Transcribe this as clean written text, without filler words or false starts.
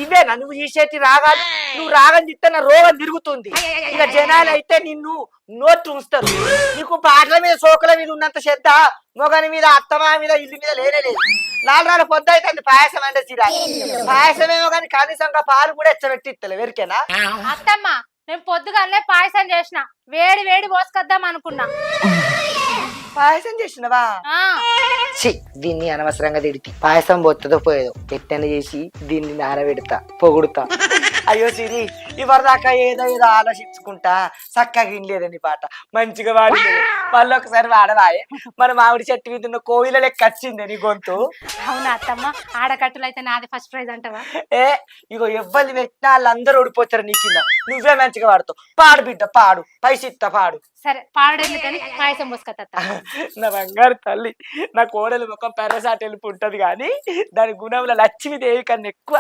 ఇవేనా నువ్వు చేసేటి రాగాలు? నువ్వు రాగం తిస్తే నా రోగం తిరుగుతుంది. ఇక జనాలు అయితే నిన్ను నోటు ఉంచుతారు. నీకు పాటల మీద సోకుల మీద ఉన్నంత శ్రద్ధ మొగని మీద అత్తమా మీద ఇల్లు మీద లేనే లేదు. 4 రోజుల పొద్దు అయితే పాయసం అంటే చిరా పాయసమేమో కానీ కనీసంగా పాలు కూడా ఎచ్చబెట్టిస్తలే వెరికేనా? అత్తమ్మ నేను పొద్దుగానే పాయసం చేసిన వేడి వేడి పోసుకొద్దాం అనుకున్నా. పాయసం చేసినవా? దీన్ని అనవసరంగా తిడితే పాయసం పోతుందో పోయేదో ఎట్టని చేసి దీన్ని నానబెడతా పొగుడుతా. అయ్యో సిరి ఇవరిదాకా ఏదో ఏదో ఆలోచించుకుంటా చక్కగా వినలేదని పాట మంచిగా వాడింది. మళ్ళీ ఒకసారి వాడవాయే. మన మామిడి చెట్టు మీద ఉన్న కోయిల లెక్క వచ్చింది నీ గొంతు. అవునా అత్తమ్మ? ఆడకట్టులు అయితే నాది ఫస్ట్ ప్రైజ్ అంటవా? ఇగో ఎవ్వరిని పెట్టినా వాళ్ళందరూ ఓడిపోతారు నీ కింద. నువ్వే మంచిగా పాడుతావు. పాడు బిడ్డ పాడు పైసిత్త పాడు. సరే పాడేందుకని పాయసం పోసుకొత్తా. నా బంగారు తల్లి నా కోడలు ముఖం పెర్రసాటి వెళ్ళి ఉంటది కానీ దాని గుణంలో లక్ష్మీదేవి కన్నా ఎక్కువ.